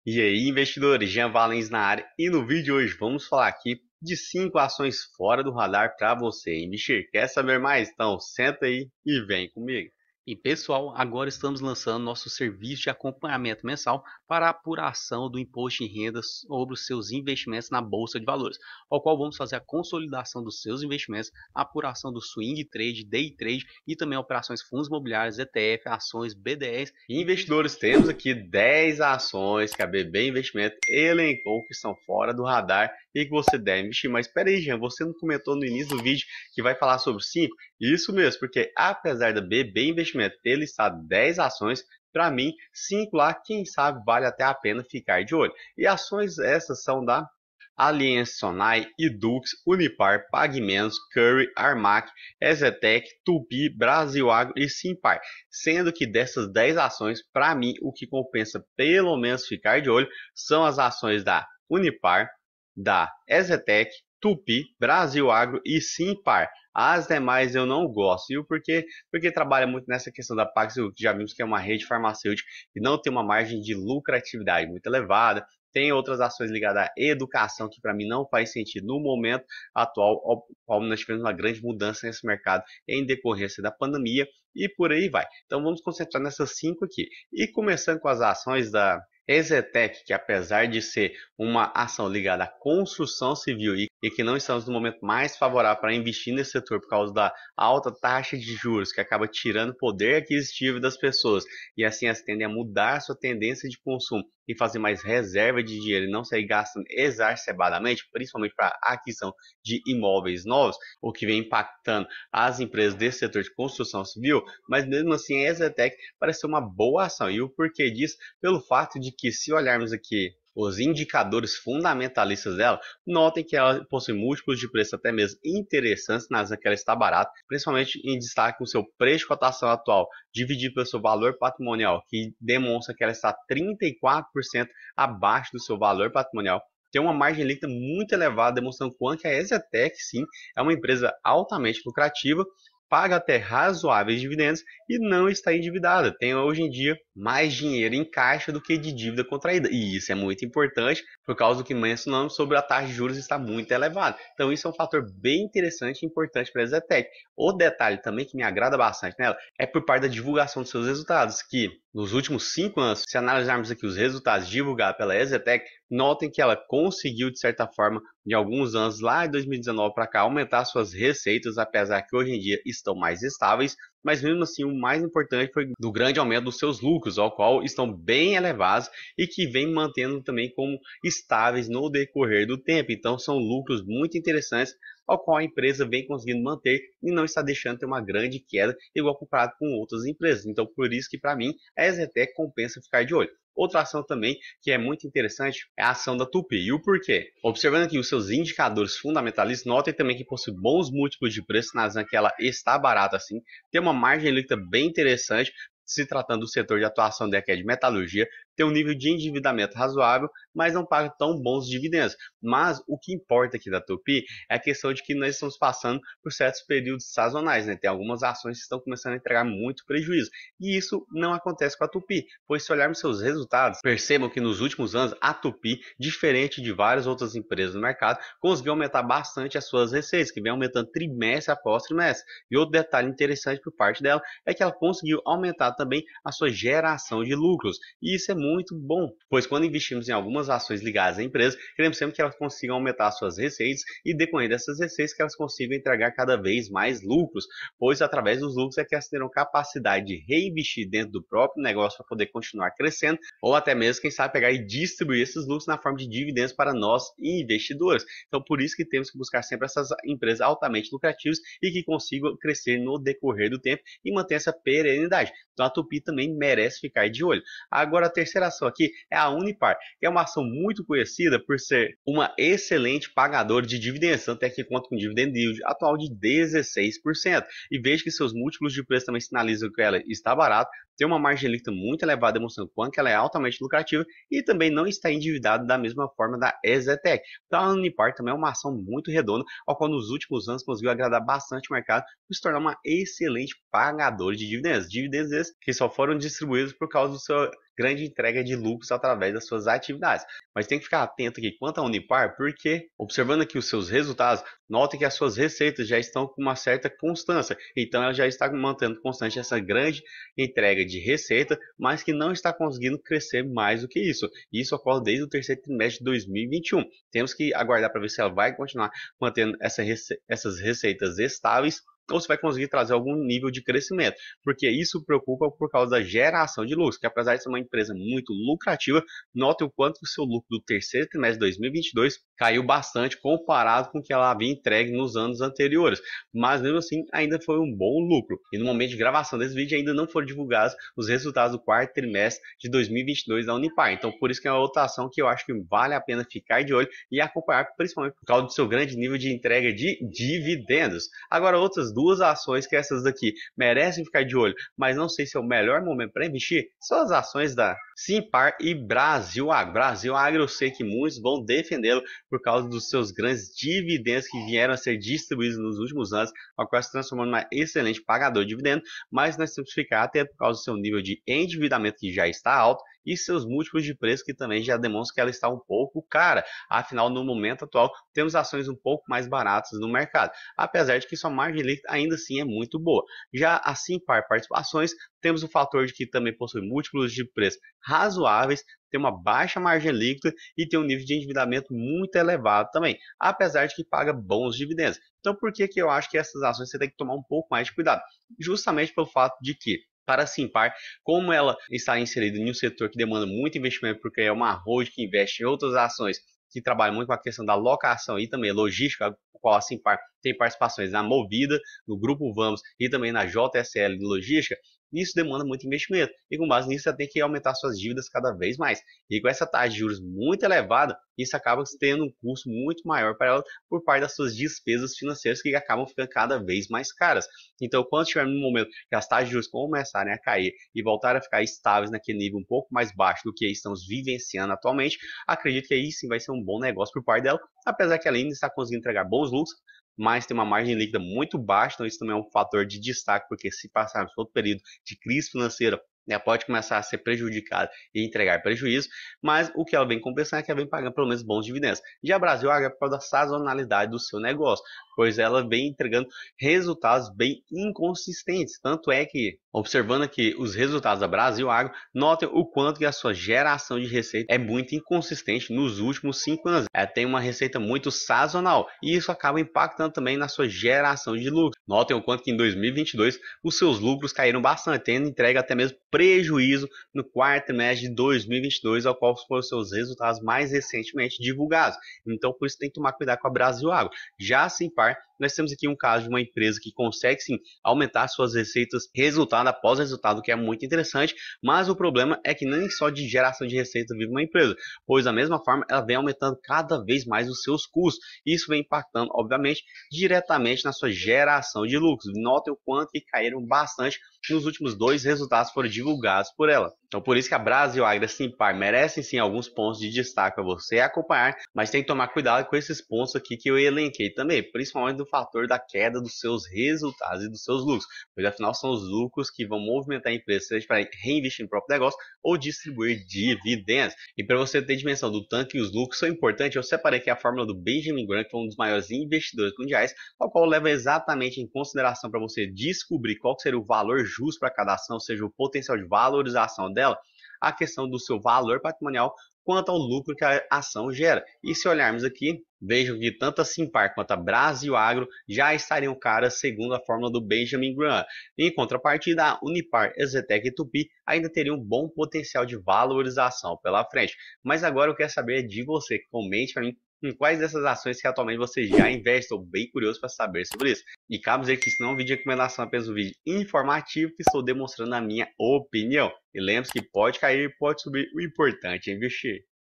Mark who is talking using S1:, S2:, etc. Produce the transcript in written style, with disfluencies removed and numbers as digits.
S1: E aí, investidores, Jean Valens na área. E no vídeo de hoje vamos falar aqui de 5 ações fora do radar para você investir. Quer saber mais? Então senta aí e vem comigo. E pessoal, agora estamos lançando nosso serviço de acompanhamento mensal para a apuração do imposto de renda sobre os seus investimentos na Bolsa de Valores, ao qual vamos fazer a consolidação dos seus investimentos, a apuração do swing trade, day trade e também operações fundos imobiliários, ETF, ações, BDRs. E investidores, temos aqui 10 ações que a BB Investimento elencou que estão fora do radar e que você deve investir. Mas espera aí, Jean, você não comentou no início do vídeo que vai falar sobre 5? Isso mesmo, porque apesar da BB Investimento ter listado 10 ações, para mim, 5 lá, quem sabe vale até a pena ficar de olho. E ações essas são da Aliança Sonai, Edux, Unipar, PagMenos, Curry, Armac, Ezetec, Tupi, Brasil Agro e Simpar. Sendo que dessas 10 ações, para mim, o que compensa pelo menos ficar de olho são as ações da Unipar, da Ezetec, Tupi, Brasil Agro e Simpar. As demais eu não gosto. E o porquê? Porque trabalha muito nessa questão da Paxil, que já vimos que é uma rede farmacêutica e não tem uma margem de lucratividade muito elevada. Tem outras ações ligadas à educação que para mim não faz sentido no momento atual, ao qual nós tivemos uma grande mudança nesse mercado em decorrência da pandemia e por aí vai. Então vamos concentrar nessas 5 aqui. E começando com as ações da Ezetec, que apesar de ser uma ação ligada à construção civil e que não estamos no momento mais favorável para investir nesse setor por causa da alta taxa de juros, que acaba tirando o poder aquisitivo das pessoas e assim elas tendem a mudar sua tendência de consumo e fazer mais reserva de dinheiro e não sair gastando exacerbadamente, principalmente para a aquisição de imóveis novos, o que vem impactando as empresas desse setor de construção civil, mas mesmo assim a Ezetec parece ser uma boa ação. E o porquê disso? Pelo fato de que se olharmos aqui os indicadores fundamentalistas dela, notem que ela possui múltiplos de preço até mesmo interessantes nas que ela está barata, principalmente em destaque com seu preço de cotação atual dividido pelo seu valor patrimonial, que demonstra que ela está 34% abaixo do seu valor patrimonial. Tem uma margem líquida muito elevada, demonstrando quanto que a Ezetec, sim, é uma empresa altamente lucrativa, paga até razoáveis dividendos e não está endividada. Tem hoje em dia mais dinheiro em caixa do que de dívida contraída. E isso é muito importante por causa do que mencionamos sobre a taxa de juros estar muito elevada. Então isso é um fator bem interessante e importante para a Zetec. O detalhe também que me agrada bastante nela é por parte da divulgação dos seus resultados, que nos últimos 5 anos, se analisarmos aqui os resultados divulgados pela Ezetec, notem que ela conseguiu, de certa forma, de alguns anos, lá de 2019 para cá, aumentar suas receitas, apesar que hoje em dia estão mais estáveis, mas mesmo assim o mais importante foi do grande aumento dos seus lucros, ao qual estão bem elevados e que vem mantendo também como estáveis no decorrer do tempo. Então são lucros muito interessantes, ao qual a empresa vem conseguindo manter e não está deixando ter uma grande queda, igual comparado com outras empresas. Então por isso que para mim a Ezetec compensa ficar de olho. Outra ação também que é muito interessante é a ação da Tupi. E o porquê? Observando aqui os seus indicadores fundamentalistas, notem também que possui bons múltiplos de preço na ação que ela está barata assim, tem uma margem líquida bem interessante, se tratando do setor de atuação dela, que é de metalurgia, tem um nível de endividamento razoável, mas não paga tão bons dividendos. Mas o que importa aqui da Tupi é a questão de que nós estamos passando por certos períodos sazonais, né? Tem algumas ações que estão começando a entregar muito prejuízo. E isso não acontece com a Tupi, pois se olharmos seus resultados, percebam que nos últimos anos a Tupi, diferente de várias outras empresas no mercado, conseguiu aumentar bastante as suas receitas, que vem aumentando trimestre após trimestre. E outro detalhe interessante por parte dela é que ela conseguiu aumentar também a sua geração de lucros. E isso é muito bom, pois quando investimos em algumas ações ligadas à empresa, queremos sempre que elas consigam aumentar suas receitas e decorrer dessas receitas que elas consigam entregar cada vez mais lucros, pois através dos lucros é que elas terão capacidade de reinvestir dentro do próprio negócio para poder continuar crescendo, ou até mesmo, quem sabe, pegar e distribuir esses lucros na forma de dividendos para nós investidores. Então por isso que temos que buscar sempre essas empresas altamente lucrativas e que consigam crescer no decorrer do tempo e manter essa perenidade. Então a Tupi também merece ficar de olho. Agora a terceira ação aqui é a Unipar, que é uma ação muito conhecida por ser uma excelente pagadora de dividendos, tanto é que conta com dividend yield atual de 16%. E veja que seus múltiplos de preço também sinalizam que ela está barata, tem uma margem líquida muito elevada, demonstrando quanto ela é altamente lucrativa e também não está endividada da mesma forma da Ezetec. Então a Unipar também é uma ação muito redonda, ao qual nos últimos anos conseguiu agradar bastante o mercado por se tornar uma excelente pagadora de dividendos. Dividendos esses que só foram distribuídos por causa do seu grande entrega de lucros através das suas atividades. Mas tem que ficar atento aqui quanto à Unipar, porque observando aqui os seus resultados, note que as suas receitas já estão com uma certa constância. Então ela já está mantendo constante essa grande entrega de receita, mas que não está conseguindo crescer mais do que isso. Isso ocorre desde o terceiro trimestre de 2021. Temos que aguardar para ver se ela vai continuar mantendo essas receitas estáveis ou se vai conseguir trazer algum nível de crescimento, porque isso preocupa por causa da geração de lucros, que apesar de ser uma empresa muito lucrativa, note o quanto o seu lucro do terceiro trimestre de 2022 caiu bastante comparado com o que ela havia entregue nos anos anteriores, mas mesmo assim ainda foi um bom lucro. E no momento de gravação desse vídeo ainda não foram divulgados os resultados do quarto trimestre de 2022 da Unipar, então por isso que é uma outra ação que eu acho que vale a pena ficar de olho e acompanhar, principalmente por causa do seu grande nível de entrega de dividendos. Agora, outras duas ações que essas daqui merecem ficar de olho, mas não sei se é o melhor momento para investir, são as ações da Simpar e Brasil Agro. Brasil Agro, eu sei que muitos vão defendê-lo por causa dos seus grandes dividendos que vieram a ser distribuídos nos últimos anos, ao qual se transformou numa excelente pagador de dividendos, mas nós temos que ficar atento por causa do seu nível de endividamento que já está alto e seus múltiplos de preço que também já demonstram que ela está um pouco cara. Afinal, no momento atual, temos ações um pouco mais baratas no mercado, apesar de que sua margem líquida ainda assim é muito boa. Já a Simpar Participações, temos o fator de que também possui múltiplos de preço razoáveis, tem uma baixa margem líquida e tem um nível de endividamento muito elevado também, apesar de que paga bons dividendos. Então, por que eu acho que essas ações você tem que tomar um pouco mais de cuidado? Justamente pelo fato de que para a Simpar, como ela está inserida em um setor que demanda muito investimento, porque é uma holding que investe em outras ações que trabalham muito com a questão da locação e também logística, a qual a Simpar tem participações na Movida, no Grupo Vamos e também na JSL de Logística, isso demanda muito investimento. E com base nisso, você tem que aumentar suas dívidas cada vez mais. E com essa taxa de juros muito elevada, isso acaba tendo um custo muito maior para ela por parte das suas despesas financeiras que acabam ficando cada vez mais caras. Então, quando estiver no momento que as taxas de juros começarem a cair e voltarem a ficar estáveis naquele nível um pouco mais baixo do que estamos vivenciando atualmente, acredito que aí sim vai ser um bom negócio por parte dela, apesar que ela ainda está conseguindo entregar bons lucros, mas tem uma margem líquida muito baixa, então isso também é um fator de destaque, porque se passarmos por outro período de crise financeira, pode começar a ser prejudicada e entregar prejuízo, mas o que ela vem compensando é que ela vem pagando pelo menos bons dividendos. Já a Brasil Agro é por causa da sazonalidade do seu negócio, pois ela vem entregando resultados bem inconsistentes, tanto é que, observando aqui os resultados da Brasil Agro, notem o quanto que a sua geração de receita é muito inconsistente nos últimos 5 anos. Ela tem uma receita muito sazonal e isso acaba impactando também na sua geração de lucro. Notem o quanto que em 2022 os seus lucros caíram bastante, tendo entregue até mesmo prejuízo no quarto trimestre de 2022, ao qual foram seus resultados mais recentemente divulgados. Então, por isso tem que tomar cuidado com a Brasil Agro. Já a Simpar, nós temos aqui um caso de uma empresa que consegue sim aumentar suas receitas resultado após resultado, que é muito interessante, mas o problema é que nem só de geração de receita vive uma empresa, pois da mesma forma ela vem aumentando cada vez mais os seus custos. Isso vem impactando, obviamente, diretamente na sua geração de lucros. Notem o quanto que caíram bastante nos últimos 2 resultados foram divulgados por ela. Então, por isso que a Brasil Agro e a Simpar merecem sim alguns pontos de destaque para você acompanhar, mas tem que tomar cuidado com esses pontos aqui que eu elenquei também, principalmente do fator da queda dos seus resultados e dos seus lucros, pois afinal são os lucros que vão movimentar a empresa, seja para reinvestir no próprio negócio ou distribuir dividendos. E para você ter dimensão do tanto que os lucros são importantes, eu separei aqui a fórmula do Benjamin Graham, que foi um dos maiores investidores mundiais, ao qual leva exatamente em consideração para você descobrir qual seria o valor justo para cada ação, ou seja, o potencial de valorização dela, a questão do seu valor patrimonial quanto ao lucro que a ação gera. E se olharmos aqui, vejam que tanto a Simpar quanto a Brasil Agro já estariam caras segundo a fórmula do Benjamin Graham. Em contrapartida, a Unipar, Exetec e Tupi ainda teriam um bom potencial de valorização pela frente. Mas agora eu quero saber de você. Comente para mim em quais dessas ações que atualmente você já investe. Estou bem curioso para saber sobre isso. E cabe dizer que isso não é um vídeo de recomendação, apenas um vídeo informativo que estou demonstrando a minha opinião. E lembre-se que pode cair, pode subir, o importante é investir.